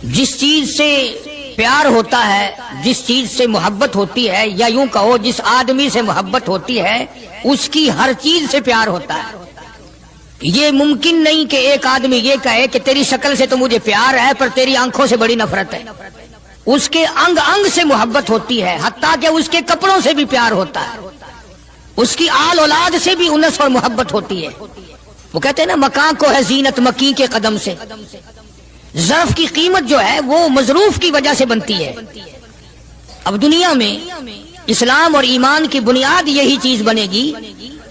جس چیز سے پیار ہوتا ہے، جس چیز سے محبت ہوتی ہے، یا یوں کہو جس آدمی سے محبت ہوتی ہے اس کی ہر چیز سے پیار ہوتا ہے۔ یہ ممکن نہیں کہ ایک آدمی یہ کہے کہ تیری شکل سے تو مجھے پیار ہے پر تیری آنکھوں سے بڑی نفرت ہے۔ اس کے انگ انگ سے محبت ہوتی ہے، حتیٰ کہ اس کے کپڑوں سے بھی پیار ہوتا ہے، اس کی آل اولاد سے بھی انس اور محبت ہوتی ہے۔ وہ کہتے ہیں نا مکان کو ہے زینت مکی کے قدم سے۔ ظرف کی قیمت جو ہے وہ مظروف کی وجہ سے بنتی ہے۔ اب دنیا میں اسلام اور ایمان کی بنیاد یہی چیز بنے گی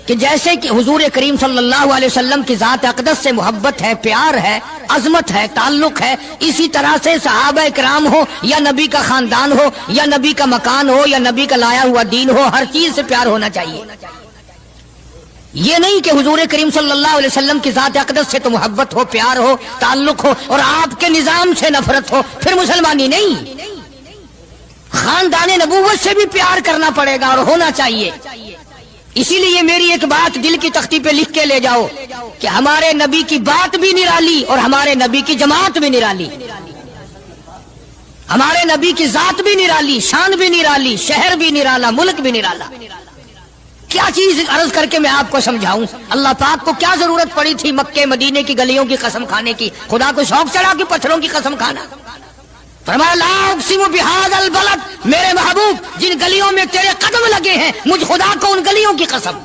کہ جیسے کہ حضور کریم صلی اللہ علیہ وسلم کی ذات اقدس سے محبت ہے، پیار ہے، عظمت ہے، تعلق ہے، اسی طرح سے صحابہ کرام ہو یا نبی کا خاندان ہو یا نبی کا مکان ہو یا نبی کا لایا ہوا دین ہو، ہر چیز سے پیار ہونا چاہیے۔ یہ نہیں کہ حضور کریم صلی اللہ علیہ وسلم کی ذات اقدس سے تو محبت ہو، پیار ہو، تعلق ہو اور آپ کے نظام سے نفرت ہو، پھر مسلمانی نہیں۔ خاندان نبوت سے بھی پیار کرنا پڑے گا اور ہونا چاہیے۔ اسی لیے میری ایک بات دل کی تختی پہ لکھ کے لے جاؤ کہ ہمارے نبی کی بات بھی نرالی اور ہمارے نبی کی جماعت بھی نرالی، ہمارے نبی کی ذات بھی نرالی، شان بھی نرالی، شہر بھی نرالا، ملک بھی نرالا۔ کیا چیز عرض کر کے میں آپ کو سمجھاؤں؟ اللہ پاک کو کیا ضرورت پڑی تھی مکے مدینے کی گلیوں کی قسم کھانے کی؟ خدا کو شوق چڑھا کہ پتھروں کی قسم کھانا؟ فرمایا لا اقسم بہذا البلد، میرے محبوب جن گلیوں میں تیرے قدم لگے ہیں مجھ خدا کو ان گلیوں کی قسم،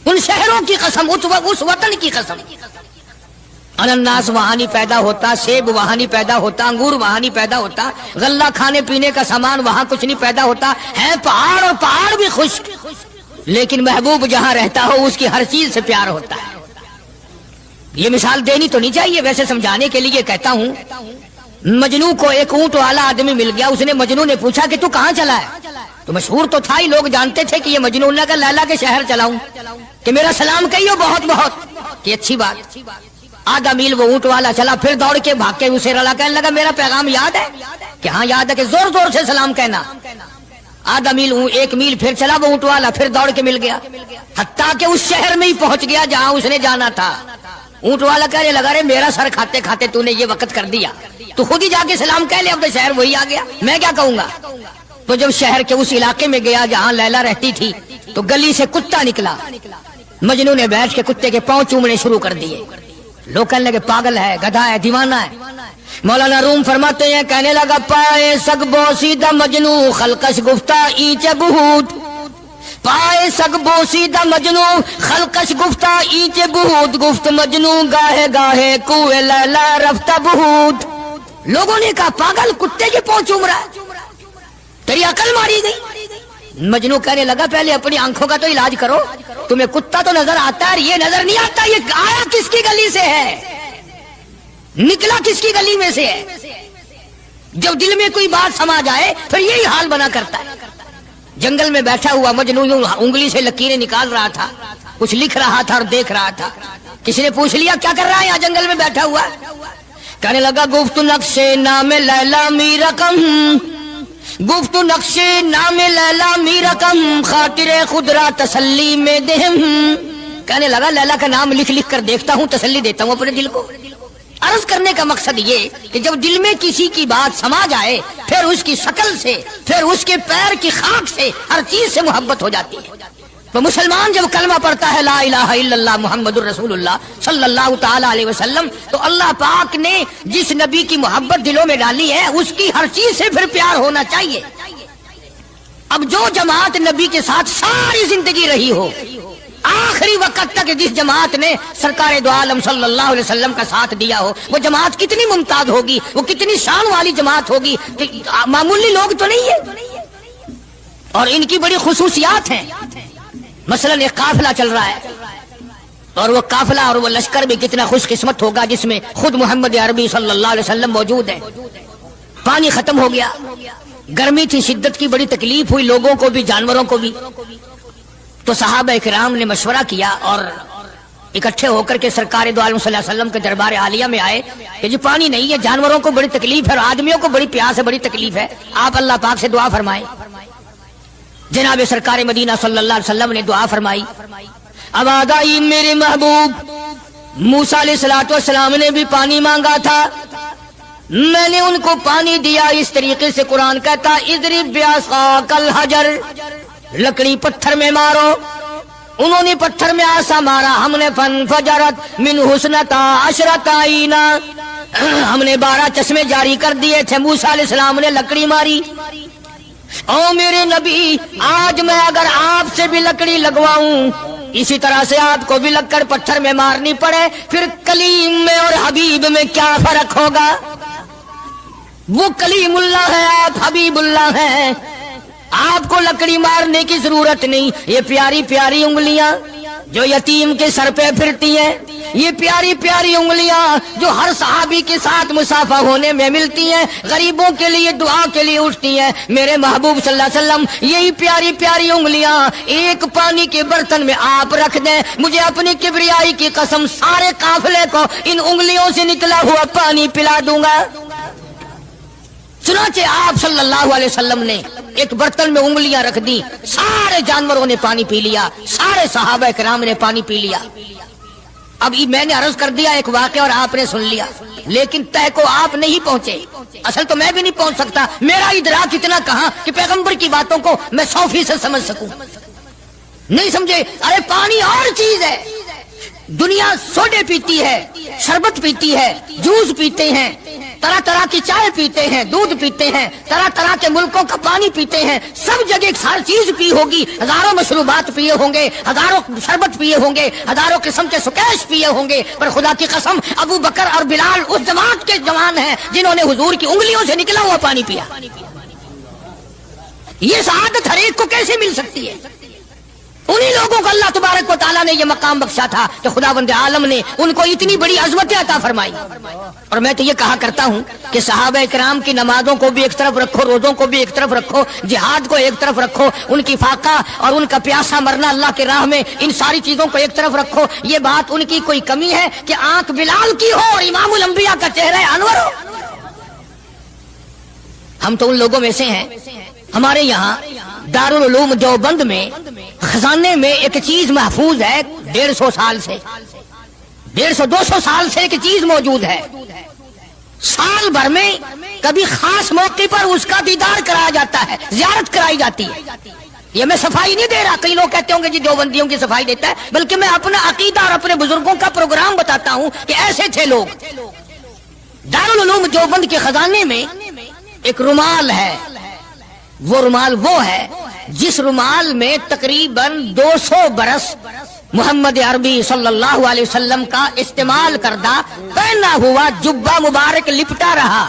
ان شہروں کی قسم، اس وطن کی قسم۔ انناس وہاں نہیں پیدا ہوتا، سیب وہاں نہیں پیدا ہوتا، انگور وہاں نہیں پیدا ہوتا، غلہ کھانے پینے کا سامان وہاں کچھ نہیں پیدا ہوتا ہے، پہاڑ اور پہاڑ بھی خشک، لیکن محبوب جہاں رہتا ہو اس کی ہر چیز سے پیار ہوتا ہے۔ یہ مثال دینی تو نہیں چاہیے، ویسے سمجھانے کے لیے کہتا ہوں۔ مجنو کو ایک اونٹ والا آدمی مل گیا، اس نے مجنو نے پوچھا کہ تو کہاں چلا ہے؟ تو مشہور تو تھا ہی، لوگ جانتے تھے کہ یہ مجنو نے کہا لیلا کے شہر چلاؤں کہ میرا سلام کہیو بہت بہت، کہ اچھی بات۔ آدھا میل وہ اونٹ والا چلا، پھر دوڑ کے بھاگ کے اسے رلا، کہنے لگا میرا پیغام یاد ہے؟ کہ ہاں یاد ہے، کہ زور زور سے سلام کہنا۔ آدھا میل، ایک میل پھر چلا وہ اونٹ والا، پھر دوڑ کے مل گیا، حتیٰ کہ اس شہر میں ہی پہنچ گیا جہاں اس نے جانا تھا۔ اونٹ والا کہنے لگا رے میرا سر کھاتے کھاتے تو نے یہ وقت کر دیا، تو خود ہی جا کے سلام کہہ لے، اب تو شہر وہی آ گیا، میں کیا کہوں گا؟ تو جب شہر کے اس علاقے میں گیا جہاں لیلا رہتی تھی تو گلی سے کتا نکلا، مجنو نے بیٹھ کے کتے کے پاؤں چومنے شروع کر دیے۔ لوگ کہنے لگے پاگل ہے، گدھا ہے، دیوانہ ہے۔ مولانا روم فرماتے ہیں کہنے لگا پائے سگ بوسیدہ مجنو خلقش گفتہ اینچ بہود، پائے سگ بوسیدہ مجنو خلقش گفتہ اینچ بہود، گفت مجنو گاہے گاہے کوئے لیلا رفتہ بہود۔ لوگوں نے کہا پاگل، کتے کے پاؤں چوم رہا ہے، تیری عقل ماری گئی۔ مجنو کہنے لگا پہلے اپنی آنکھوں کا تو علاج کرو، تمہیں کتا تو نظر آتا ہے، یہ نظر نہیں آتا، یہ آیا کس کی گلی سے ہے، نکلا کس کی گلی میں سے ہے؟ جب دل میں کوئی بات سما جائے پھر یہی حال بنا کرتا ہے۔ جنگل میں بیٹھا ہوا مجنو یوں انگلی سے لکیریں نکال رہا تھا، کچھ لکھ رہا تھا اور دیکھ رہا تھا۔ کسی نے پوچھ لیا کیا کر رہا ہے یہاں جنگل میں بیٹھا ہوا؟ کہنے لگا گفت نقش نام لیلا می رقم، گفت نقش نام لیلا می رقم، خاطر خود را تسلی میں دہم۔ کہنے لگا لیلا کا نام لکھ لکھ کر دیکھتا ہوں، تسلی دیتا ہوں اپنے دل کو۔ عرض کرنے کا مقصد یہ کہ جب دل میں کسی کی بات سما جائے پھر اس کی شکل سے، پھر اس کے پیر کی خاک سے، ہر چیز سے محبت ہو جاتی ہے۔ تو مسلمان جب کلمہ پڑھتا ہے لا الہ الا اللہ محمد الرسول اللہ صلی اللہ تعالی علیہ وسلم، تو اللہ پاک نے جس نبی کی محبت دلوں میں ڈالی ہے اس کی ہر چیز سے پھر پیار ہونا چاہیے۔ اب جو جماعت نبی کے ساتھ ساری زندگی رہی ہو، آخری وقت تک جس جماعت نے سرکار دو عالم صلی اللہ علیہ وسلم کا ساتھ دیا ہو، وہ جماعت کتنی ممتاز ہوگی، وہ کتنی شان والی جماعت ہوگی کہ معمولی لوگ تو نہیں ہے، اور ان کی بڑی خصوصیات ہیں۔ مثلا ایک قافلہ چل رہا ہے، اور وہ قافلہ اور وہ لشکر بھی کتنا خوش قسمت ہوگا جس میں خود محمد عربی صلی اللہ علیہ وسلم موجود ہے۔ پانی ختم ہو گیا، گرمی تھی، شدت کی بڑی تکلیف ہوئی لوگوں کو بھی جانوروں کو بھی، تو صحابہ کرام نے مشورہ کیا اور اکٹھے ہو کر کے سرکار دو عالم صلی اللہ علیہ وسلم کے دربار عالیہ میں آئے کہ جی پانی نہیں ہے، جانوروں کو بڑی تکلیف ہے اور آدمیوں کو بڑی پیاس ہے، بڑی تکلیف ہے، آپ اللہ پاک سے دعا فرمائیں۔ جناب سرکار مدینہ صلی اللہ علیہ وسلم نے دعا فرمائی۔ آواز آئی میرے محبوب موسیٰ علیہ السلام نے بھی پانی مانگا تھا، میں نے ان کو پانی دیا اس طریقے سے قرآن کہتا اضرب بعصاک الحجر، لکڑی پتھر میں مارو. انہوں نے پتھر میں آسا مارا، ہم نے فانفجرت من حسنتا عشرۃ عینا، ہم نے 12 چشمے جاری کر دیے تھے. موسیٰ علیہ السلام نے لکڑی ماری. او میرے نبی، آج میں اگر آپ سے بھی لکڑی لگواؤں، اسی طرح سے آپ کو بھی لکڑ پتھر میں مارنی پڑے، پھر کلیم میں اور حبیب میں کیا فرق ہوگا؟ وہ کلیم اللہ ہے، آپ حبیب اللہ ہیں. آپ کو لکڑی مارنے کی ضرورت نہیں. یہ پیاری پیاری انگلیاں جو یتیم کے سر پہ پھرتی ہیں، یہ پیاری پیاری انگلیاں جو ہر صحابی کے ساتھ مسافہ ہونے میں ملتی ہیں، غریبوں کے لیے دعا کے لیے اٹھتی ہیں، میرے محبوب صلی اللہ علیہ وسلم یہی پیاری پیاری انگلیاں ایک پانی کے برتن میں آپ رکھ دیں، مجھے اپنی کبریائی کی قسم سارے قافلے کو ان انگلیوں سے نکلا ہوا پانی پلا دوں گا. چنانچہ آپ صلی اللہ علیہ وسلم نے ایک برتن میں انگلیاں رکھ دی، سارے جانوروں نے پانی پی لیا، سارے صحابہ کرام نے پانی پی لیا. اب میں نے عرض کر دیا ایک واقعہ اور آپ نے سن لیا، لیکن طے کو آپ نہیں پہنچے. اصل تو میں بھی نہیں پہنچ سکتا، میرا ادراک اتنا کہاں کہ پیغمبر کی باتوں کو میں 100% سمجھ سکوں. نہیں سمجھے؟ ارے پانی اور چیز ہے. دنیا سوڈے پیتی ہے، شربت پیتی ہے، جوس پیتے ہیں، طرح طرح کی چائے پیتے ہیں، دودھ پیتے ہیں، طرح طرح کے ملکوں کا پانی پیتے ہیں، سب جگہ ایک ساری چیز پی ہوگی، ہزاروں مشروبات پیے ہوں گے، ہزاروں شربت پیے ہوں گے، ہزاروں قسم کے سکیش پیے ہوں گے، پر خدا کی قسم ابو بکر اور بلال اس جماعت کے جوان ہیں جنہوں نے حضور کی انگلیوں سے نکلا ہوا پانی پیا. یہ سعادت ہر ایک کو کیسے مل سکتی ہے؟ انہی لوگوں کو اللہ تبارک و تعالیٰ نے یہ مقام بخشا تھا کہ خداوند عالم نے ان کو اتنی بڑی عظمتیں عطا فرمائی. اور میں تو یہ کہا کرتا ہوں کہ صحابہ کرام کی نمازوں کو بھی ایک طرف رکھو، روزوں کو بھی ایک طرف رکھو، جہاد کو ایک طرف رکھو، ان کی فاقہ اور ان کا پیاسا مرنا اللہ کے راہ میں، ان ساری چیزوں کو ایک طرف رکھو. یہ بات ان کی کوئی کمی ہے کہ آنکھ بلال کی ہو اور امام الانبیاء کا چہرہ انور ہو؟ ہم تو ان لوگوں میں سے ہیں. ہمارے یہاں دارالعلوم دیوبند میں خزانے میں ایک چیز محفوظ ہے، 150 سال سے، 150-200 سال سے ایک چیز موجود ہے. سال بھر میں کبھی خاص موقع پر اس کا دیدار کرایا جاتا ہے، زیارت کرائی جاتی ہے. یہ میں صفائی نہیں دے رہا، کئی لوگ کہتے ہوں گے جی دیوبندیوں کی صفائی دیتا ہے، بلکہ میں اپنا عقیدہ اور اپنے بزرگوں کا پروگرام بتاتا ہوں کہ ایسے تھے لوگ. دارالعلوم دیوبند کے خزانے میں ایک رومال ہے. وہ رومال وہ ہے جس رومال میں تقریباً 200 برس محمد عربی صلی اللہ علیہ وسلم کا استعمال کردہ پہنا ہوا جبہ مبارک لپٹا رہا.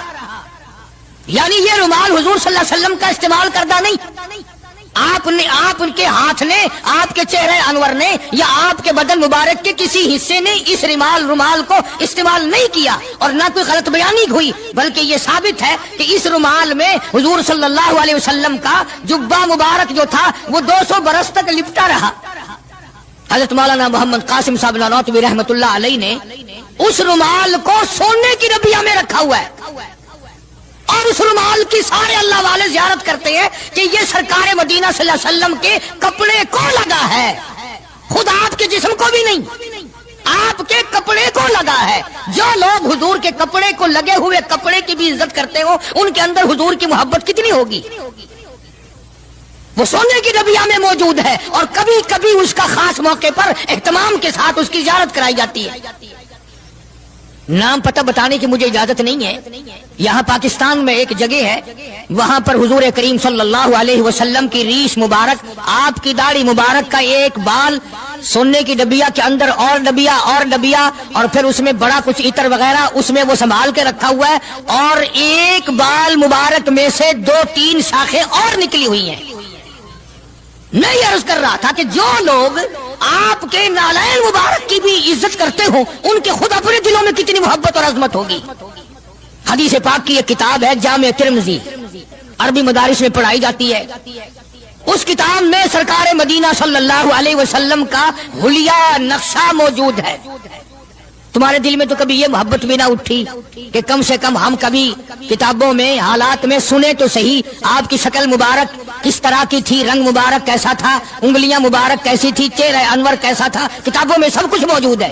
یعنی یہ رومال حضور صلی اللہ علیہ وسلم کا استعمال کردہ نہیں، آپ ان کے ہاتھ نے، آپ کے چہرے انور نے یا آپ کے بدن مبارک کے کسی حصے نے اس رومال کو استعمال نہیں کیا، اور نہ کوئی غلط بیانی ہوئی، بلکہ یہ ثابت ہے کہ اس رومال میں حضور صلی اللہ علیہ وسلم کا جبہ مبارک جو تھا وہ 200 برس تک لپٹا رہا. حضرت مولانا محمد قاسم صاحب نانوتوی رحمۃ اللہ علیہ نے اس رومال کو سونے کی ڈبیا میں رکھا ہوا ہے، اور اس رومال کی سارے اللہ والے زیارت کرتے ہیں کہ یہ سرکار مدینہ صلی اللہ علیہ وسلم کے کپڑے کو لگا ہے، خود آپ کے جسم کو بھی نہیں، آپ کے کپڑے کو لگا ہے. جو لوگ حضور کے کپڑے کو لگے ہوئے کپڑے کی بھی عزت کرتے ہو، ان کے اندر حضور کی محبت کتنی ہوگی؟ وہ سونے کی ڈبیا میں موجود ہے، اور کبھی کبھی اس کا خاص موقع پر اہتمام کے ساتھ اس کی زیارت کرائی جاتی ہے. نام پتہ بتانے کی مجھے اجازت نہیں ہے. یہاں پاکستان میں ایک جگہ ہے، وہاں پر حضور کریم صلی اللہ علیہ وسلم کی ریش مبارک، آپ کی داڑھی مبارک کا ایک بال سونے کی ڈبیا کے اندر اور ڈبیا اور پھر اس میں بڑا کچھ عطر وغیرہ اس میں وہ سنبھال کے رکھا ہوا ہے، اور ایک بال مبارک میں سے 2-3 شاخیں اور نکلی ہوئی ہیں. میں یہ عرض کر رہا تھا کہ جو لوگ آپ کے نالین مبارک کی بھی عزت کرتے ہوں، ان کے خود اپنے دلوں میں کتنی محبت اور عظمت ہوگی. حدیث پاک کی ایک کتاب ہے جامع ترمذی، عربی مدارس میں پڑھائی جاتی ہے. اس کتاب میں سرکار مدینہ صلی اللہ علیہ وسلم کا حلیہ نقشہ موجود ہے. تمہارے دل میں تو کبھی یہ محبت بھی نہ اٹھی کہ کم سے کم ہم کبھی کتابوں میں حالات میں سنے تو صحیح آپ کی شکل مبارک کس طرح کی تھی، رنگ مبارک کیسا تھا، انگلیاں مبارک کیسی تھی، چہرہ انور کیسا تھا؟ کتابوں میں سب کچھ موجود ہے.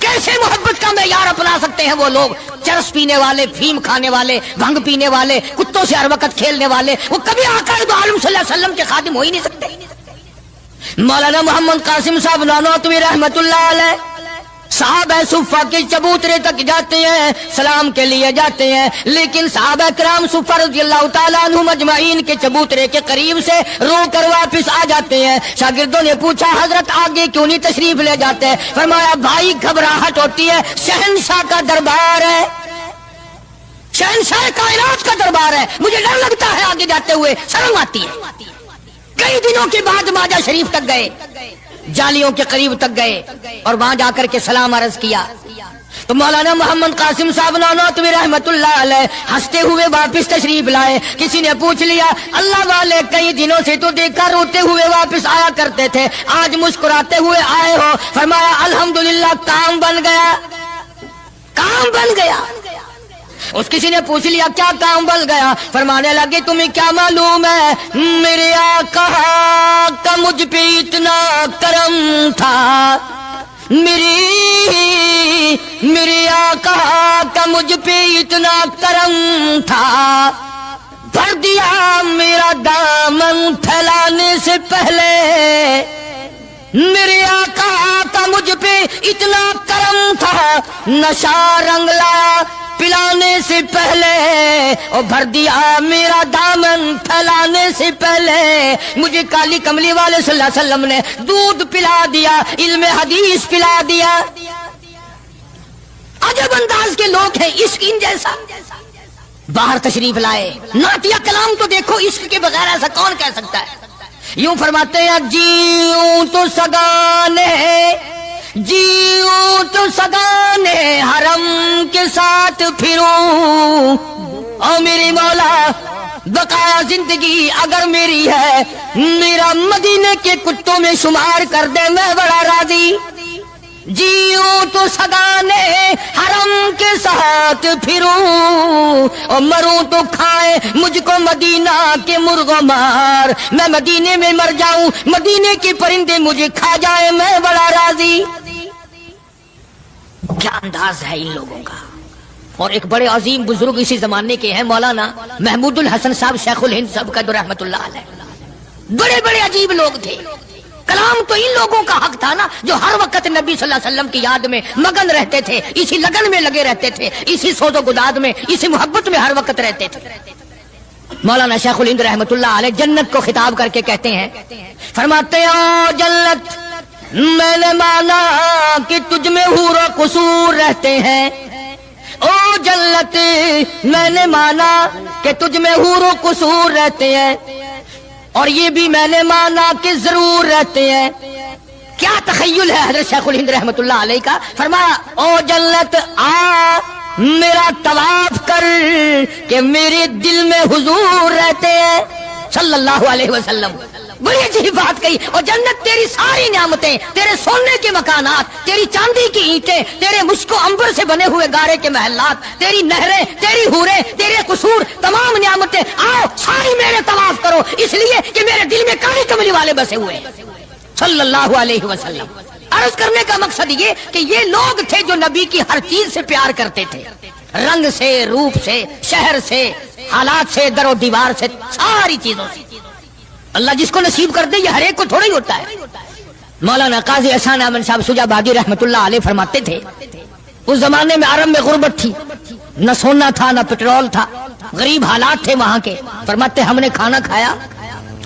کیسے محبت کا معیار اپنا سکتے ہیں وہ لوگ؟ چرس پینے والے، فیم کھانے والے، بھنگ پینے والے، کتوں سے ہر وقت کھیلنے والے، وہ کبھی آقا دو عالم صلی اللہ علیہ وسلم کے خادم ہو ہی نہیں سکتے۔ مولانا محمد قاسم صاحب نانوتوی رحمت اللہ علیہ صحابہ صفہ کے چبوترے تک جاتے ہیں، سلام کے لیے جاتے ہیں، لیکن صحابہ کرام صفہ رضی اللہ تعالیٰ عنہ مجمعین کے چبوترے کے قریب سے رو کر واپس آ جاتے ہیں۔ شاگردوں نے پوچھا حضرت آگے کیوں نہیں تشریف لے جاتے ہیں؟ فرمایا بھائی گھبراہٹ ہوتی ہے، شہنشاہ کا دربار ہے، شہنشاہ کائنات کا دربار ہے، مجھے ڈر لگتا ہے آگے جاتے ہوئے، شرم آتی ہے۔ کئی دنوں کے بعد ماجہ شریف تک گئے، جالیوں کے قریب تک گئے اور وہاں جا کر کے سلام عرض کیا تو مولانا محمد قاسم صاحب نانوتوی رحمت اللہ علیہ ہنستے ہوئے واپس تشریف لائے۔ کسی نے پوچھ لیا اللہ والے کئی دنوں سے تو دیکھا روتے ہوئے واپس آیا کرتے تھے، آج مسکراتے ہوئے آئے ہو؟ فرمایا الحمدللہ کام بن گیا، کام بن گیا۔ اس کسی نے پوچھ لیا کیا کام بن گیا؟ فرمانے لگے تمہیں کیا معلوم ہے میرے آقا کا مجھ پہ اتنا کرم تھا، میرے آقا کا مجھ پہ اتنا کرم تھا، بھر دیا میرا دامن پھیلانے سے پہلے، میرے آقا کا مجھ پہ اتنا کرم تھا، نشہ رنگ لایا پلانے سے پہلے، اور بھر دیا میرا دامن پھیلانے سے پہلے، مجھے کالی کملی والے صلی اللہ علیہ وسلم نے دودھ پلا دیا، علم حدیث پلا دیا۔ عجب انداز کے لوگ ہیں، عشق ان جیسا۔ باہر تشریف لائے، نعتیہ کلام تو دیکھو، عشق کے بغیر ایسا کون کہہ سکتا ہے؟ یوں فرماتے ہیں جیوں تو سگانے، جیوں تو سگانے حرم کے ساتھ پھروں، او میری مولا بقایا زندگی اگر میری ہے، میرا مدینے کے کتوں میں شمار کر دے، میں بڑا راضی۔ جیوں تو سگانے حرم کے ساتھ پھروں، اور مروں تو کھائے مجھ کو مدینہ کے مرغ مار، میں مدینے میں مر جاؤں، مدینے کے پرندے مجھے کھا جائے، میں بڑا راضی۔ کیا انداز ہے ان لوگوں کا۔ اور ایک بڑے عظیم بزرگ اسی زمانے کے ہیں مولانا محمود الحسن صاحب شیخ الہند صاحب کا رحمت اللہ علیہ، بڑے بڑے عجیب لوگ تھے۔ کلام تو ان لوگوں کا حق تھا نا جو ہر وقت نبی صلی اللہ علیہ وسلم کی یاد میں مگن رہتے تھے، اسی لگن میں لگے رہتے تھے، اسی سود و گداد میں، اسی محبت میں ہر وقت رہتے تھے۔ مولانا شیخ الہند رحمت اللہ علیہ جنت کو خطاب کر کے کہتے ہیں، فرماتے ہیں او جنت میں نے مانا کہ تجھ میں حور و قصور رہتے ہیں، او جنت میں نے مانا کہ تجھ میں حور و قصور رہتے ہیں، اور یہ بھی میں نے مانا کہ ضرور رہتے ہیں۔ کیا تخیل ہے حضرت شیخ الہند رحمت اللہ علیہ کا۔ فرمایا او جنت آ میرا طواف کر کہ میرے دل میں حضور رہتے ہیں صلی اللہ علیہ وسلم۔ بڑی عجیب بات کہی۔ اور جنت تیری ساری نعمتیں، تیرے سونے کے مکانات، تیری چاندی کی اینٹیں، تیرے مشک و عنبر سے بنے ہوئے گارے کے محلات، تیری نہریں، تیری حوریں، تیرے قصور، تمام نعمتیں آؤ ساری میرے طواف کرو، اس لیے کہ میرے دل میں کالی کملی والے بسے ہوئے صلی اللہ علیہ وسلم۔ عرض کرنے کا مقصد یہ کہ یہ لوگ تھے جو نبی کی ہر چیز سے پیار کرتے تھے، رنگ سے، روپ سے، شہر سے، حالات سے، در و دیوار سے، ساری چیزوں سے۔ اللہ جس کو نصیب کر دے یہ ہر ایک کو تھوڑا ہی ہوتا ہے۔ مولانا قاضی احسان احمد صاحب شجاع بادی رحمت اللہ علیہ فرماتے تھے اس زمانے میں عرب میں غربت تھی، نہ سونا تھا نہ پٹرول تھا، غریب حالات تھے وہاں کے۔ فرماتے ہم نے کھانا کھایا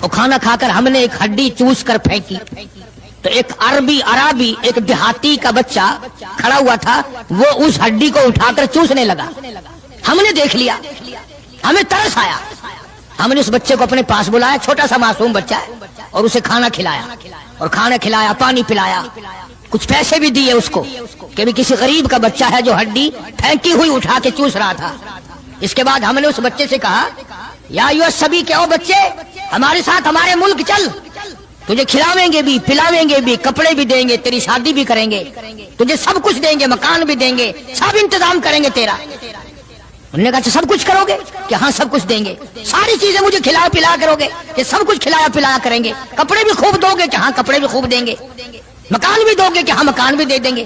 اور کھانا کھا کر ہم نے ایک ہڈی چوس کر پھینکی تو ایک عربی ایک دیہاتی کا بچہ کھڑا ہوا تھا، وہ اس ہڈی کو اٹھا کر چوسنے لگا۔ ہم نے دیکھ لیا، ہمیں ترس آیا، ہم نے اس بچے کو اپنے پاس بلایا، چھوٹا سا معصوم بچہ ہے، اور اسے کھانا کھلایا، اور کھانا کھلایا، پانی پلایا، کچھ پیسے بھی دیے اس کو کہ بھی کسی غریب کا بچہ ہے جو ہڈی پھینکی ہوئی اٹھا کے چوس رہا تھا۔ اس کے بعد ہم نے اس بچے سے کہا یا یو سبھی کہ او بچے ہمارے ساتھ ہمارے ملک چل، تجھے کھلاویں گے بھی، پلاویں گے بھی، کپڑے بھی دیں گے، تیری شادی بھی کریں گے، تجھے سب کچھ دیں گے، مکان بھی دیں گے، سب انتظام کریں گے تیرا۔ انہوں نے کہا سب کچھ کرو گے کہ ہاں سب کچھ دیں گے، ساری چیزیں مجھے کھلا پلا کرو گے کہ سب کچھ کھلایا پلایا کریں گے، کپڑے بھی خوب دو گے کہ ہاں کپڑے بھی خوب دیں گے، مکان بھی دو گے کہ ہاں مکان بھی دے دیں گے۔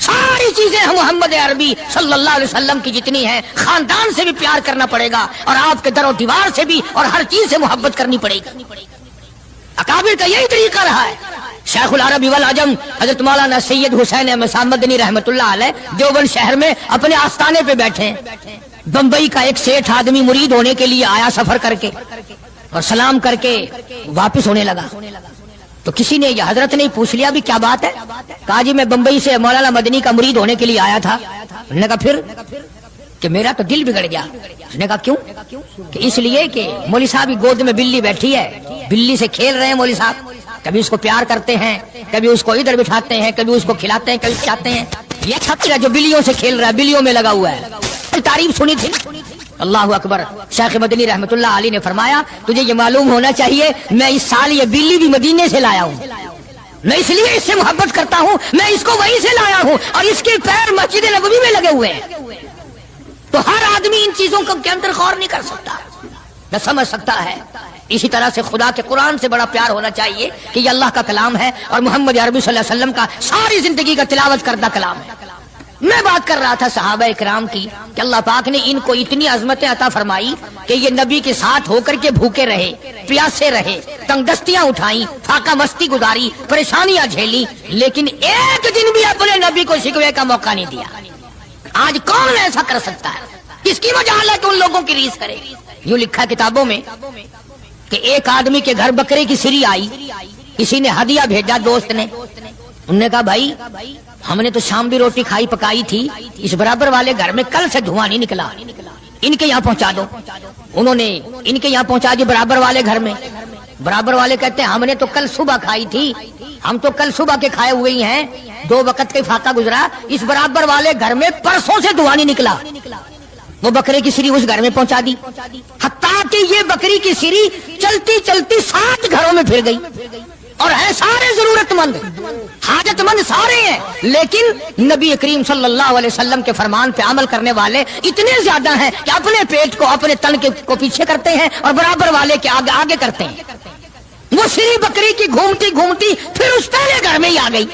ساری چیزیں ہم محمد عربی صلی اللہ علیہ وسلم کی جتنی ہیں، خاندان سے بھی پیار کرنا پڑے گا اور آپ کے در و دیوار سے بھی اور ہر چیز سے محبت کرنی پڑے گی۔ اکابر کا یہی طریقہ رہا ہے۔ شیخ العرب والعجم حضرت مولانا سید حسین احمد صاحب مدنی رحمۃ اللہ علیہ دیوبند شہر میں اپنے آستانے پہ بیٹھے ہیں۔ بمبئی کا ایک سیٹھ آدمی مرید ہونے کے لیے آیا سفر کر کے اور سلام کر کے واپس ہونے لگا، تو کسی نے یہ حضرت نے پوچھ لیا بھی کیا بات ہے؟ کہا جی میں بمبئی سے مولانا مدنی کا مرید ہونے کے لیے آیا تھا۔ انہوں نے کہا پھر؟ کہ میرا تو دل بگڑ گیا۔ اس نے کہا کیوں؟ کہ اس لیے کہ مولوی صاحب کی گود میں بلی بیٹھی ہے، بلی سے کھیل رہے ہیں مولوی صاحب، کبھی اس کو پیار کرتے ہیں، کبھی اس کو ادھر بٹھاتے ہیں، کبھی اس کو کھلاتے ہیں، کبھی کھلاتے ہیں۔ یہ چھتر ہے جو بلیوں سے کھیل رہا ہے، بلیوں میں لگا ہوا ہے۔ تعریف سنی تھی۔ اللہ اکبر۔ شیخ مدنی رحمت اللہ علیہ نے فرمایا تجھے یہ معلوم ہونا چاہیے میں اس سال یہ بلی بھی مدینے سے لایا ہوں، میں اس لیے اس سے محبت کرتا ہوں، میں اس کو وہیں سے لایا ہوں اور اس کے پیر مسجد نبوی میں لگے ہوئے ہیں۔ تو ہر آدمی ان چیزوں کو کے اندر غور نہیں کر سکتا، نہ سمجھ سکتا ہے۔ اسی طرح سے خدا کے قرآن سے بڑا پیار ہونا چاہیے کہ یہ اللہ کا کلام ہے اور محمد عربی صلی اللہ علیہ وسلم کا ساری زندگی کا تلاوت کردہ کلام ہے۔ میں بات کر رہا تھا صحابہ اکرام کی کہ اللہ پاک نے ان کو اتنی عظمتیں عطا فرمائی کہ یہ نبی کے ساتھ ہو کر کے بھوکے رہے، پیاسے رہے، تنگ دستیاں اٹھائیں، فاقہ مستی گزاری، پریشانیاں جھیلی، لیکن ایک دن بھی اپنے نبی کو شکوے کا موقع نہیں دیا۔ آج کون ایسا کر سکتا ہے؟ کس کی مجال ہے کہ ان لوگوں کی ریس کرے؟ یوں لکھا کتابوں میں کہ ایک آدمی کے گھر بکرے کی سری آئی، کسی نے ہدیہ بھیجا دوست نے، انہوں نے کہا بھائی ہم نے تو شام بھی روٹی کھائی پکائی تھی، اس برابر والے گھر میں کل سے دھواں نہیں نکلا، ان کے یہاں پہنچا دو۔ انہوں نے ان کے یہاں پہنچا دی برابر والے گھر میں۔ برابر والے کہتے ہیں ہم نے تو کل صبح کھائی تھی، ہم تو کل صبح کے کھائے ہوئے ہی ہیں، 2 وقت کا فاقہ گزرا، اس برابر والے گھر میں پرسوں سے دھواں نہیں نکلا۔ وہ بکرے کی سری اس گھر میں پہنچا دی، حتیٰ کہ یہ بکری کی سری چلتی چلتی 7 گھروں میں پھر گئی، اور ہے سارے ضرورت مند، حاجت مند سارے ہیں، لیکن نبی کریم صلی اللہ علیہ وسلم کے فرمان پہ عمل کرنے والے اتنے زیادہ ہیں کہ اپنے پیٹ کو اپنے تن کو پیچھے کرتے ہیں اور برابر والے کے آگے آگے کرتے ہیں۔ وہ سری بکری کی گھومتی گھومتی پھر اس پہلے گھر میں ہی آ گئی۔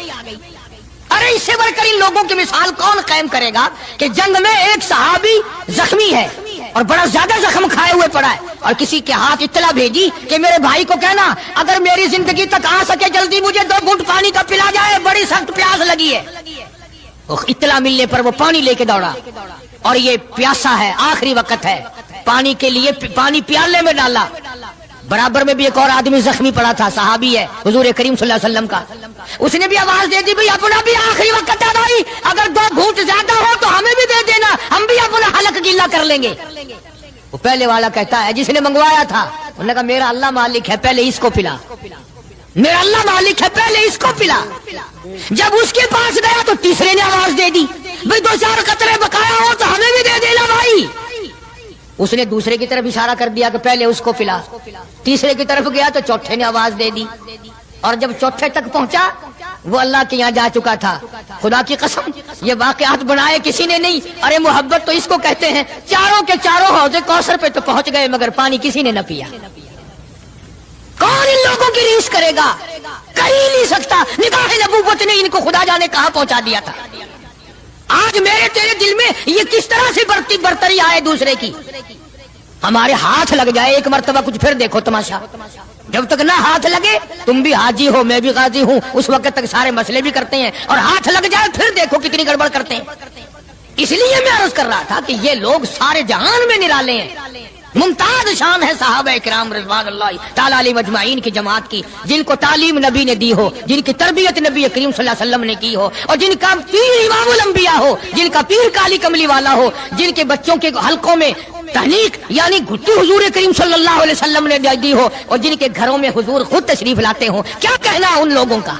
ارے اس سے بڑھ کر ان لوگوں کی مثال کون قائم کرے گا کہ جنگ میں ایک صحابی زخمی ہے اور بڑا زیادہ زخم کھائے ہوئے پڑا ہے، اور کسی کے ہاتھ اطلاع بھیجی کہ میرے بھائی کو کہنا اگر میری زندگی تک آ سکے جلدی مجھے 2 گھونٹ پانی کا پلا جائے، بڑی سخت پیاس لگی ہے۔ اطلاع ملنے پر وہ پانی لے کے دوڑا، اور یہ پیاسا ہے، آخری وقت ہے، پانی کے لیے پانی پیالے میں ڈالا۔ برابر میں بھی ایک اور آدمی زخمی پڑا تھا، صحابی ہے حضور کریم صلی اللہ علیہ وسلم کا، اس نے بھی آواز دے دی بھائی اپنا بھی آخری وقت ہے بھائی، اگر 2 گھونٹ زیادہ ہو تو ہمیں بھی دے دینا، ہم بھی اپنا حلق گیلا کر لیں گے۔ وہ پہلے والا کہتا ہے جس نے منگوایا تھا، انہوں نے کہا میرا اللہ مالک ہے پہلے اس کو پلا، میرا اللہ مالک ہے پہلے اس کو پلا۔ جب اس کے پاس گیا تو تیسرے نے آواز دے دی بھائی 2-4 قطرے بقایا ہو تو ہمیں بھی دے دینا بھائی۔ اس نے دوسرے کی طرف اشارہ کر دیا کہ پہلے اس کو پلا، تیسرے کی طرف گیا تو چوتھے نے آواز دے دی، اور جب چوتھے تک پہنچا وہ اللہ کے یہاں جا چکا تھا۔ خدا کی قسم یہ واقعات بنائے کسی نے نہیں، ارے محبت تو اس کو کہتے ہیں۔ چاروں کے چاروں حوض کوثر پہ تو پہنچ گئے مگر پانی کسی نے نہ پیا۔ کون ان لوگوں کی ریس کرے گا؟ کر ہی نہیں سکتا۔ نگاہ نبوت نے ان کو خدا جانے کہاں پہنچا دیا تھا۔ آج میرے تیرے دل میں یہ کس طرح سے برتری آئے دوسرے کی؟ ہمارے ہاتھ لگ جائے ایک مرتبہ کچھ پھر دیکھو تماشا، جب تک نہ ہاتھ لگے تم بھی حاجی ہو میں بھی غازی ہوں، اس وقت تک سارے مسئلے بھی کرتے ہیں، اور ہاتھ لگ جائے پھر دیکھو کتنی گڑبڑ کرتے ہیں۔ اس لیے میں عرض کر رہا تھا کہ یہ لوگ سارے جہان میں نرالے ہیں، ممتاز شان ہے صحابہ اکرام رضوان اللہ تعالی علیہم اجمعین کی جماعت کی، جن کو تعلیم نبی نے دی ہو، جن کی تربیت نبی کریم صلی اللہ علیہ وسلم نے کی ہو، اور جن کا پیر امام الانبیاء ہو، جن کا پیر کالی کملی والا ہو، جن کے بچوں کے حلقوں میں تحنیک یعنی گھٹی حضور کریم صلی اللہ علیہ وسلم نے دی ہو، اور جن کے گھروں میں حضور خود تشریف لاتے ہوں۔ کیا کہنا ان لوگوں کا؟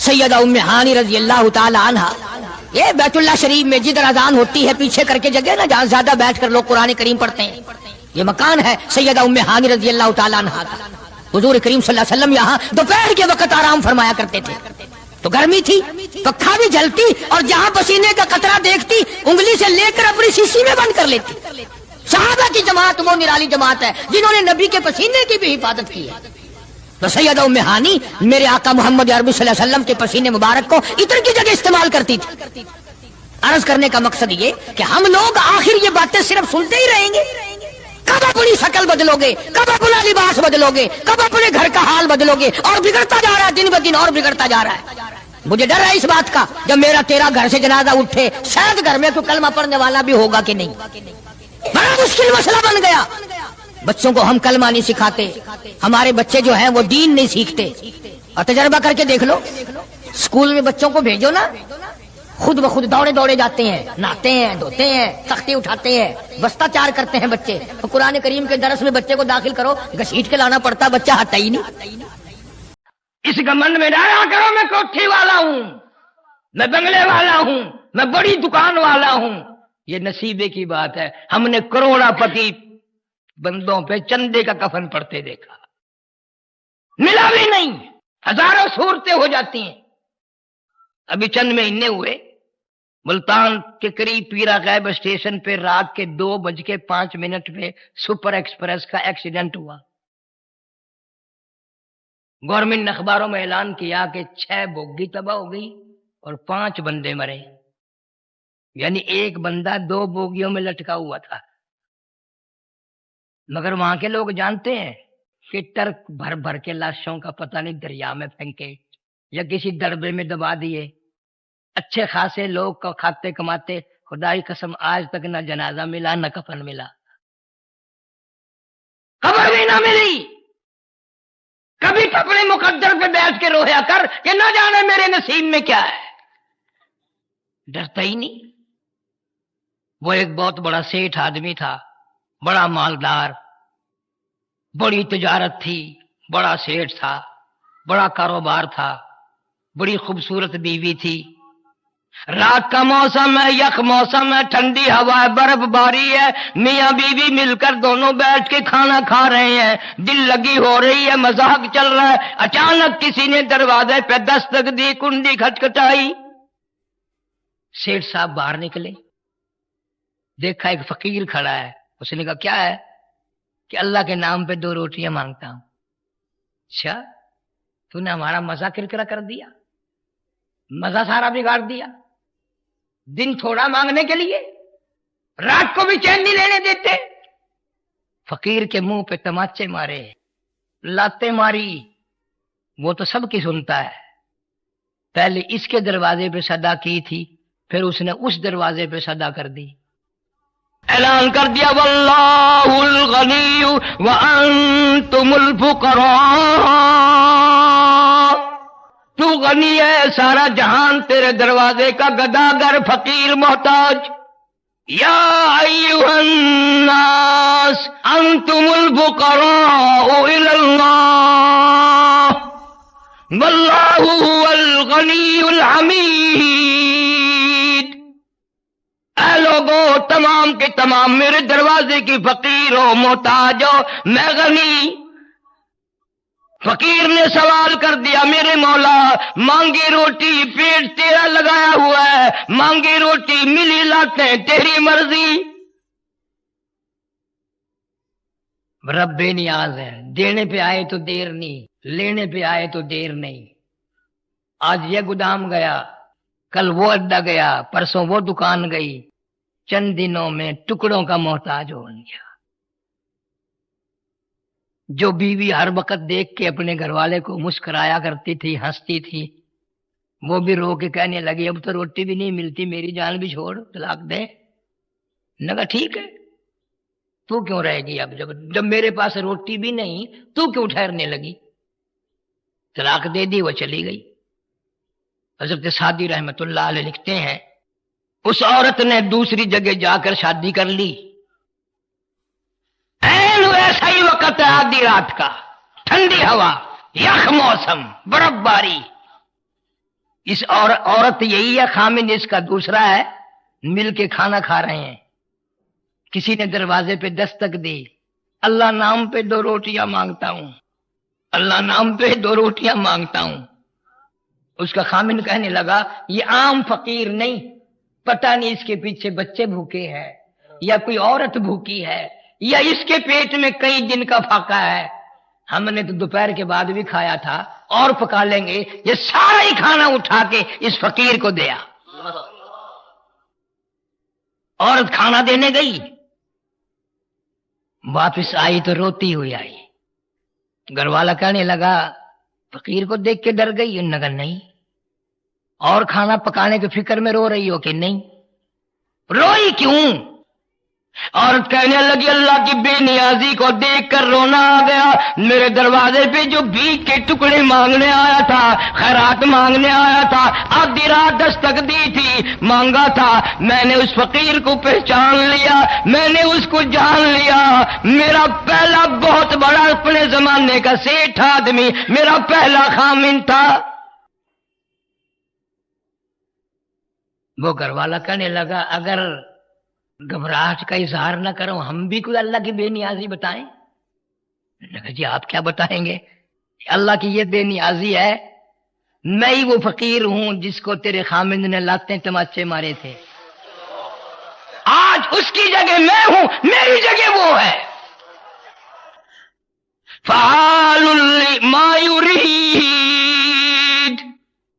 سیدہ ام ہانی رضی اللہ تعالی عنہا، یہ بیت اللہ شریف میں جدھر اذان ہوتی ہے پیچھے کر کے جگہ نا جہاں زیادہ بیٹھ کر لوگ قرآن کریم پڑھتے ہیں، یہ مکان ہے سیدہ ام ہانی رضی اللہ تعالی عنہا کا۔ حضور کریم صلی اللہ علیہ وسلم یہاں دوپہر کے وقت آرام فرمایا کرتے تھے، تو گرمی تھی، پکھا بھی جلتی، اور جہاں پسینے کا قطرہ دیکھتی انگلی سے لے کر اپنی شیشی میں بند کر لیتی۔ صحابہ کی جماعت وہ نرالی جماعت ہے جنہوں نے نبی کے پسینے کی بھی حفاظت کی ہے۔ تو سیدہ ام ہانی میرے آقا محمد عربی صلی اللہ علیہ وسلم کے پسینے مبارک کو عطر کی جگہ استعمال کرتی تھی. عرض کرنے کا مقصد یہ کہ ہم لوگ آخر یہ باتیں صرف سنتے ہی رہیں گے. کب اپنی شکل بدلو گے, کب اپنا لباس بدلو گے, کب اپنے گھر کا حال بدلو گے؟ اور بگڑتا جا رہا ہے, دن بدن اور بگڑتا جا رہا ہے. مجھے ڈر ہے اس بات کا, جب میرا تیرا گھر سے جنازہ اٹھے شاید گھر میں کوئی کلمہ پڑھنے والا بھی ہوگا کہ نہیں. بڑا مشکل مسئلہ بن گیا. بچوں کو ہم کلمہ نہیں سکھاتے, ہمارے بچے جو ہیں وہ دین نہیں سیکھتے. اور تجربہ کر کے دیکھ لو, اسکول میں بچوں کو بھیجو نا, خود بخود دوڑے دوڑے جاتے ہیں, نہاتے ہیں, دھوتے ہیں, تختی اٹھاتے ہیں, بستہ چار کرتے ہیں بچے. قرآن کریم کے درس میں بچے کو داخل کرو, گھسیٹ کے لانا پڑتا, بچہ ہٹا ہی نہیں. اس گمنڈ میں ڈایا کرو میں کوٹھی والا ہوں, میں بنگلے والا ہوں, میں بڑی دکان والا ہوں. یہ نصیبے کی بات ہے. ہم نے کروڑا پتی بندوں پہ چندے کا کفن پڑتے دیکھا, ملا بھی نہیں, ہزاروں صورتیں ہو جاتی ہیں. ابھی چند مہینے ہوئے ملتان کے قریب پیرا غیب اسٹیشن پہ رات کے 2:05 پہ سپر ایکسپریس کا ایکسیڈنٹ ہوا. گورنمنٹ نے اخباروں میں اعلان کیا کہ 6 بوگی تباہ ہو گئی اور 5 بندے مرے, یعنی ایک بندہ 2 بوگیوں میں لٹکا ہوا تھا. مگر وہاں کے لوگ جانتے ہیں کہ ٹرک بھر بھر کے لاشوں کا پتہ نہیں دریا میں پھینکے یا کسی دربے میں دبا دیے. اچھے خاصے لوگ کو کھاتے کماتے, خدائی قسم آج تک نہ جنازہ ملا نہ کفن ملا, خبر بھی نہ ملی. کبھی اپنے مقدر پہ بیٹھ کے رویا کر کہ نہ جانے میرے نصیب میں کیا ہے. ڈرتا ہی نہیں. وہ ایک بہت بڑا سیٹھ آدمی تھا, بڑا مالدار, بڑی تجارت تھی, بڑا سیٹھ تھا, بڑا کاروبار تھا, بڑی خوبصورت بیوی تھی. رات کا موسم ہے, یک موسم ہے, ٹھنڈی ہوا ہے, برف باری ہے, میاں بیوی مل کر دونوں بیٹھ کے کھانا کھا رہے ہیں, دل لگی ہو رہی ہے, مذاق چل رہا ہے. اچانک کسی نے دروازے پہ دستک دی, کنڈی کھٹکھٹائی. سیٹھ صاحب باہر نکلے, دیکھا ایک فقیر کھڑا ہے. اس نے کہا کیا ہے؟ کہ اللہ کے نام پہ 2 روٹیاں مانگتا ہوں. اچھا, تو نے ہمارا مزہ کرکرا کر دیا, مزہ سارا بگاڑ دیا. دن تھوڑا مانگنے کے لیے رات کو بھی چین نہیں لینے دیتے. فقیر کے منہ پہ تماچے مارے, لاتے ماری. وہ تو سب کی سنتا ہے. پہلے اس کے دروازے پہ صدا کی تھی, پھر اس نے اس دروازے پہ صدا کر دی. اعلان کر دیا واللہ الغنی وانتم الفقراء. تو غنی ہے, سارا جہان تیرے دروازے کا گداگر, فقیر محتاج. یا ایھا الناس انتم الفقراء الی اللہ واللہ هو الغنی الحمید. اے لوگو, تمام کے تمام میرے دروازے کی فقیر ہو, محتاج ہو, میں غنی. فقیر نے سوال کر دیا, میرے مولا مانگی روٹی, پیٹ تیرا لگایا ہوا ہے, مانگی روٹی ملی لاتے, تیری مرضی. رب بے نیاز ہے, دینے پہ آئے تو دیر نہیں, لینے پہ آئے تو دیر نہیں. آج یہ گودام گیا, کل وہ اڈا گیا, پرسوں وہ دکان گئی, چند دنوں میں ٹکڑوں کا محتاج ہو گیا. جو بیوی ہر وقت دیکھ کے اپنے گھر والے کو مسکرایا کرتی تھی, ہنستی تھی, وہ بھی رو کے کہنے لگی اب تو روٹی بھی نہیں ملتی, میری جان بھی چھوڑ, طلاق دے. نے کہا ٹھیک ہے, تو کیوں رہے گی اب, جب میرے پاس روٹی بھی نہیں تو کیوں ٹھہرنے لگی. طلاق دے دی, وہ چلی گئی. حضرت سعدی رحمت اللہ علیہ لکھتے ہیں اس عورت نے دوسری جگہ جا کر شادی کر لی. ایسا ہی وقت ہے آدھی رات کا, ٹھنڈی ہوا, یخ موسم, برف باری. اس عورت یہی ہے, خامد اس کا دوسرا ہے, مل کے کھانا کھا رہے ہیں. کسی نے دروازے پہ دستک دی, اللہ نام پہ 2 روٹیاں مانگتا ہوں, اللہ نام پہ 2 روٹیاں مانگتا ہوں. اس کا خامد کہنے لگا یہ عام فقیر نہیں, پتہ نہیں اس کے پیچھے بچے بھوکے ہیں یا کوئی عورت بھوکی ہے یا اس کے پیٹ میں کئی دن کا فاقہ ہے. ہم نے تو دوپہر کے بعد بھی کھایا تھا اور پکا لیں گے، یہ سارا ہی کھانا اٹھا کے اس فقیر کو دیا۔ عورت کھانا دینے گئی، واپس آئی تو روتی ہوئی آئی۔ گھر والا کہنے لگا فقیر کو دیکھ کے ڈر گئی؟ انہوں نے کہا نہیں۔ اور کھانا پکانے کی فکر میں رو رہی ہو کہ نہیں؟ روئی کیوں؟ عورت کہنے لگی اللہ کی بے نیازی کو دیکھ کر رونا آ گیا۔ میرے دروازے پہ جو بھیک کے ٹکڑے مانگنے آیا تھا، خیرات مانگنے آیا تھا، آدھی رات دستک دی تھی، مانگا تھا، میں نے اس فقیر کو پہچان لیا، میں نے اس کو جان لیا۔ میرا پہلا بہت بڑا اپنے زمانے کا سیٹھ آدمی میرا پہلا خامن تھا۔ وہ گھر والا کہنے لگا اگر گھبراہٹ کا اظہار نہ کرو، ہم بھی کوئی اللہ کی بے نیازی بتائیں؟ جی آپ کیا بتائیں گے؟ اللہ کی یہ بے نیازی ہے، میں ہی وہ فقیر ہوں جس کو تیرے خامند نے لاتیں تماچے مارے تھے، آج اس کی جگہ میں ہوں، میری جگہ وہ ہے۔ فعال لما یرید،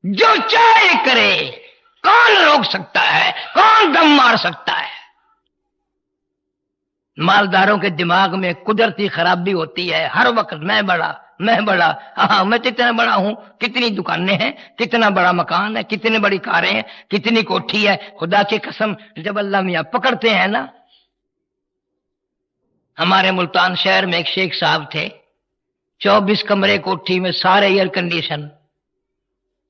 جو چاہے کرے، کون روک سکتا ہے؟ کون دم مار سکتا ہے؟ مالداروں کے دماغ میں قدرتی خرابی ہوتی ہے، ہر وقت میں بڑا، ہاں میں کتنا بڑا ہوں، کتنی دکانیں ہیں، کتنا بڑا مکان ہے، کتنی بڑی کاریں ہیں، کتنی کوٹھی ہے۔ خدا کی قسم جب اللہ میاں پکڑتے ہیں نا۔ ہمارے ملتان شہر میں ایک شیخ صاحب تھے، 24 کمرے کوٹھی میں سارے ایئر کنڈیشن۔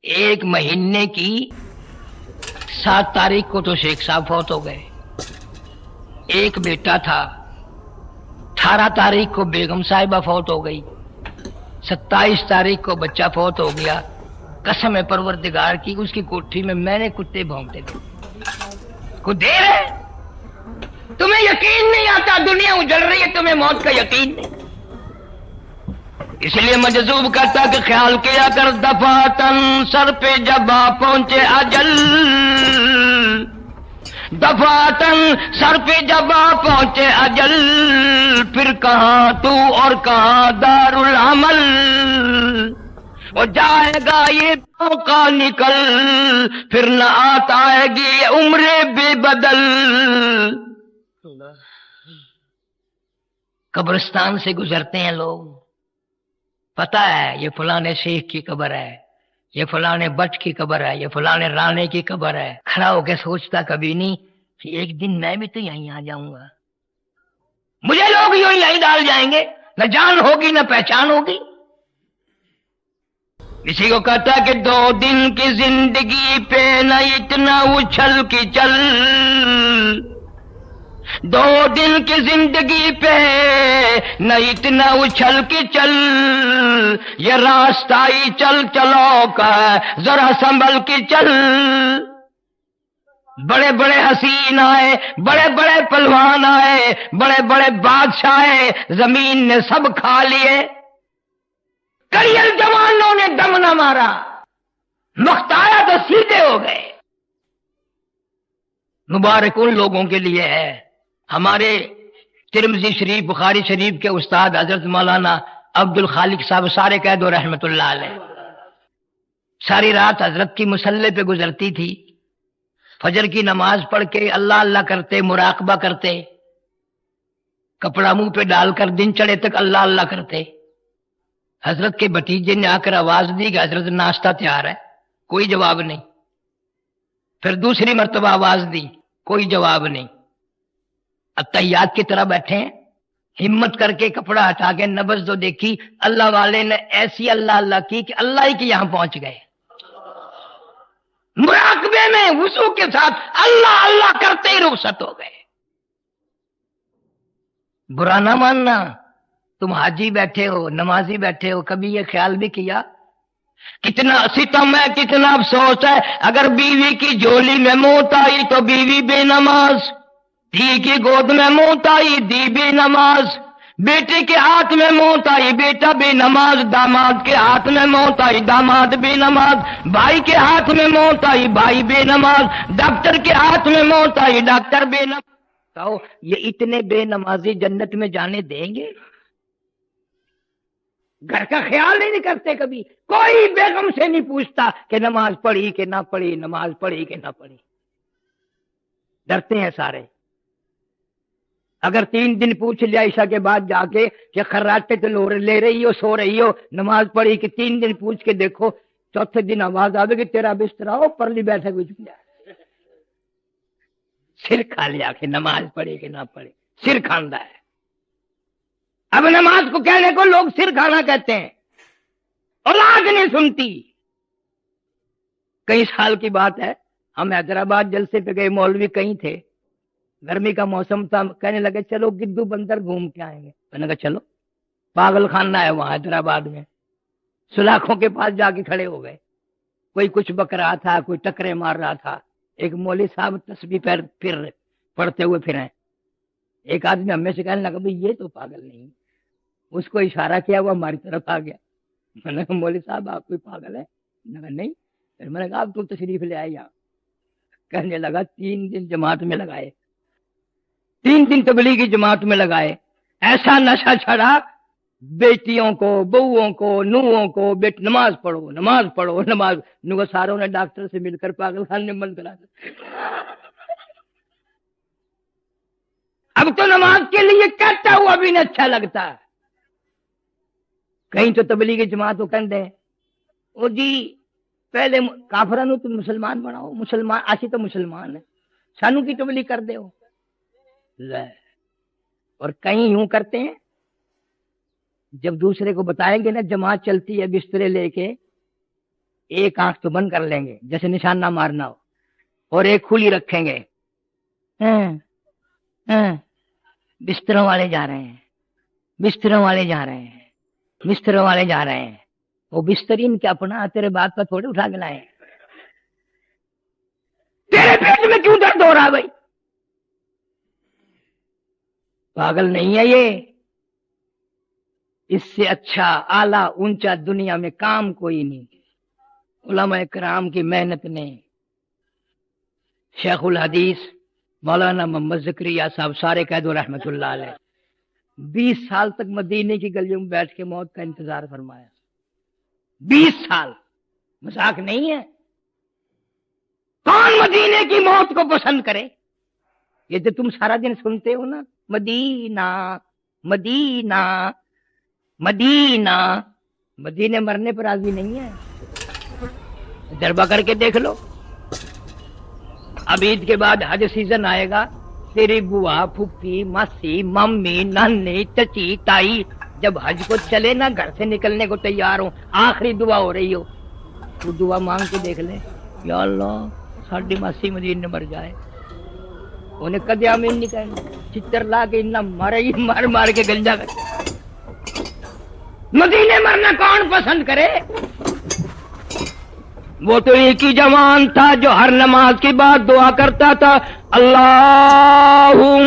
ایک مہینے کی 7 تاریخ کو تو شیخ صاحب فوت ہو گئے۔ ایک بیٹا تھا، 18 تاریخ کو بیگم صاحبہ فوت ہو گئی، 27 تاریخ کو بچہ فوت ہو گیا۔ قسم پروردگار کی اس کی کوٹھی میں نے کتے بھونکتے تھے۔ کوئی دیر ہے، تمہیں یقین نہیں آتا، دنیا اجڑ رہی ہے، تمہیں موت کا یقین نہیں۔ اس لیے مجذوب کرتا کہ خیال کیا کر دفاتن سر پہ جب آ پہنچے اجل، دفاتن سر پہ جب آ پہنچے اجل، پھر کہاں تو اور کہاں دار العمل، وہ جائے گا یہ موقع نکل، پھر نہ آتا ہے گی یہ عمر بے بدل۔ قبرستان سے گزرتے ہیں لوگ، پتہ ہے یہ فلانے شیخ کی قبر ہے، یہ فلانے بٹ کی قبر ہے، یہ فلانے رانے کی قبر ہے۔ کھڑا ہو کے سوچتا کبھی نہیں کہ ایک دن میں بھی تو یہیں آ جاؤں گا، مجھے لوگ یوں یہیں ڈال جائیں گے، نہ جان ہوگی نہ پہچان ہوگی۔ کسی کو کہتا کہ 2 دن کی زندگی پہ نہ اتنا اچھل کی چل، 2 دن کی زندگی پہ نہ اتنا اچھل کے چل، یہ راستہ ہی چل چلو کا ذرا سنبھل کے چل۔ بڑے بڑے حسین آئے، بڑے بڑے پہلوان آئے، بڑے بڑے بادشاہ آئے، زمین نے سب کھا لیے، کریل جوانوں نے دم نہ مارا، مختایا تو سیدھے ہو گئے۔ مبارک ان لوگوں کے لیے ہے۔ ہمارے ترمذی شریف، بخاری شریف کے استاد حضرت مولانا عبد الخالق صاحب سارے قید و رحمت اللہ علیہ، ساری رات حضرت کی مصلی پہ گزرتی تھی، فجر کی نماز پڑھ کے اللہ اللہ کرتے، مراقبہ کرتے، کپڑا منہ پہ ڈال کر دن چڑھے تک اللہ اللہ کرتے۔ حضرت کے بھتیجے نے آ کر آواز دی کہ حضرت ناشتہ تیار ہے، کوئی جواب نہیں۔ پھر دوسری مرتبہ آواز دی، کوئی جواب نہیں۔ اتحیات کی طرح بیٹھے ہیں، ہمت کر کے کپڑا ہٹا کے نبض تو دیکھی، اللہ والے نے ایسی اللہ اللہ کی کہ اللہ ہی کے یہاں پہنچ گئے۔ مراقبے میں وضو کے ساتھ اللہ اللہ کرتے ہی رخصت ہو گئے۔ برا نہ ماننا، تم حاجی بیٹھے ہو، نمازی بیٹھے ہو، کبھی یہ خیال بھی کیا کتنا ستم ہے، کتنا افسوس ہے، اگر بیوی کی جھولی میں موت آئی تو بیوی بے نماز، دھی کی گود میں موت آئی دی بے نماز، بیٹے کے ہاتھ میں موت آئی بیٹا بے نماز، داماد کے ہاتھ میں موت آئی داماد بے نماز، بھائی کے ہاتھ میں موت آئی بھائی بے نماز، ڈاکٹر کے ہاتھ میں موت آئی ڈاکٹر بے نماز۔ کہو یہ اتنے بے نمازی جنت میں جانے دیں گے؟ گھر کا خیال نہیں کرتے کبھی. کوئی بیگم سے نہیں پوچھتا کہ نماز پڑھی کہ نہ پڑھی، نماز پڑھی کہ نہ پڑھی. ڈرتے ہیں سارے. اگر 3 دن پوچھ لیا عشاء کے بعد جا کے کہ خراٹے تو لے رہی ہو، سو رہی ہو، نماز پڑھی کہ 3 دن پوچھ کے دیکھو، چوتھے دن آواز آئے گی تیرا بستر ہو پرلی بیٹھک بھی چل جائے. سر کھا لیا کہ نماز پڑھی کہ نہ پڑھی، سر کھاندہ ہے. اب نماز کو کہنے کو لوگ سر کھانا کہتے ہیں، اولاد نہیں سنتی. کئی سال کی بات ہے، ہم حیدرآباد جلسے پہ گئے، مولوی کہیں تھے، گرمی کا موسم تھا، کہنے لگے چلو گدو بندر گھوم کے آئیں گے. میں نے کہا چلو. پاگل خانہ ہے وہاں حیدرآباد میں. سلاخوں کے پاس جا کے کھڑے ہو گئے. کوئی کچھ بک رہا تھا، کوئی ٹکرے مار رہا تھا. ایک مولوی صاحب تسبیح پھر پڑھتے ہوئے پھریں. ایک آدمی ہمیں سے کہنے لگا بھئی یہ تو پاگل نہیں. اس کو اشارہ کیا، وہ ہماری طرف آ گیا. میں نے کہا مولوی صاحب آپ کوئی پاگل ہے؟ میں نے کہا نہیں. پھر میں نے کہا آپ تو تشریف لے آئے یہاں. کہنے لگا 3 دن جماعت میں لگائے، 3 دن تبلیغی جماعت میں لگائے، ایسا نشہ چھڑا، بیٹیوں کو، بہوؤں کو، نوہوں کو، نماز پڑھو نماز پڑھو نماز. نو ساروں نے ڈاکٹر سے مل کر پاگل خانے میں بند کرا دیا. اب تو نماز کے لیے کہتا ہوا بھی نہیں اچھا لگتا. کہیں تو تبلیغی جماعت کو کہتے ہیں او جی پہلے کافرانو تو مسلمان بناؤ، مسلمان آسی تو مسلمان ہے، سانو کی تبلیغ کر دے ہو. اور کہیں یوں کرتے ہیں، جب دوسرے کو بتائیں گے نا جماعت چلتی ہے بسترے لے کے، ایک آنکھ تو بند کر لیں گے جیسے نشان نہ مارنا ہو، اور ایک کھلی رکھیں گے. بستروں والے جا رہے ہیں، بستروں والے جا رہے ہیں، بستروں والے جا رہے ہیں. وہ بسترین کیا اپنا تیرے بات پر تھوڑے اٹھا کے لائے. تیرے پیٹ میں کیوں درد ہو رہا بھائی؟ پاگل نہیں ہے یہ. اس سے اچھا اعلیٰ اونچا دنیا میں کام کوئی نہیں. علماء کرام کی محنت نے، شیخ الحدیث مولانا محمد زکریا صاحب سارے قید رحمت اللہ علیہ 20 سال تک مدینے کی گلیوں میں بیٹھ کے موت کا انتظار فرمایا. 20 سال مذاق نہیں ہے. کون مدینے کی موت کو پسند کرے؟ یہ تو تم سارا دن سنتے ہو نا، مدینہ مدینہ مدینہ. مدینے مرنے پر راضی نہیں ہے. تجربہ کر کے دیکھ لو. اب عید کے بعد حج سیزن آئے گا، تیری بوا، پھپھی، ماسی، ممی، نانی، چچی، تائی جب حج کو چلے نا، گھر سے نکلنے کو تیار ہو، آخری دعا ہو رہی ہو، تو دعا مانگ کے دیکھ لے، یا اللہ ساڈی ماسی مدینے مر جائے. انہیں کدے آمین نہیں کہنا، چتر لا کے اتنا مارے ہی مار مار کے گنجا کر. مدینے مرنا کون پسند کرے؟ وہ تو ایک ہی جوان تھا جو ہر نماز کے بعد دعا کرتا تھا، اللہم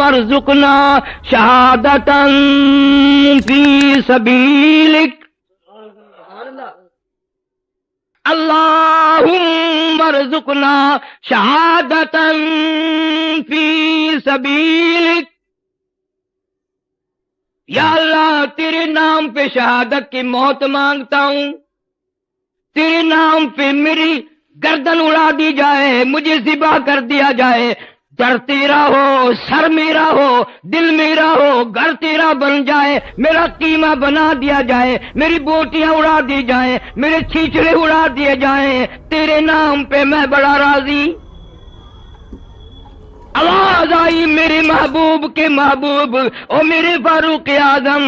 ارزقنا شہادتا فی سبیلک، اللہم ارزقنا شہادتا فی سبیلک. یا اللہ تیرے نام پہ شہادت کی موت مانگتا ہوں، تیرے نام پہ میری گردن اڑا دی جائے، مجھے ذبح کر دیا جائے. در تیرا ہو، سر میرا ہو، دل میرا ہو، گھر تیرا بن جائے، میرا قیمہ بنا دیا جائے، میری بوٹیاں اڑا دی جائیں، میرے چھیچڑے اڑا دیے جائیں، تیرے نام پہ میں بڑا راضی. آواز آئی میرے محبوب کے محبوب اور میرے فاروق اعظم،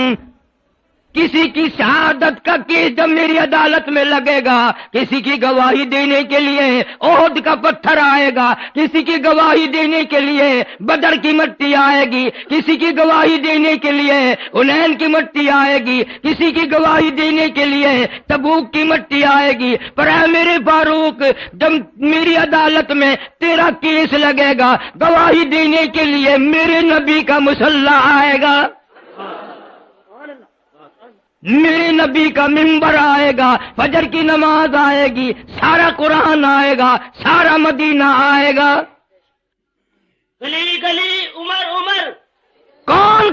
کسی کی شہادت کا کیس جب میری عدالت میں لگے گا، کسی کی گواہی دینے کے لیے احد کا پتھر آئے گا، کسی کی گواہی دینے کے لیے بدر کی مٹی آئے گی، کسی کی گواہی دینے کے لیے حنین کی مٹی آئے گی، کسی کی گواہی دینے کے لیے تبوک کی مٹی آئے گی. پر اے میرے فاروق، جب میری عدالت میں تیرا کیس لگے گا، گواہی دینے کے لیے میرے نبی کا مصلی آئے گا، میرے نبی کا منبر آئے گا، فجر کی نماز آئے گی، سارا قرآن آئے گا، سارا مدینہ آئے گا. گلی گلی عمر عمر کون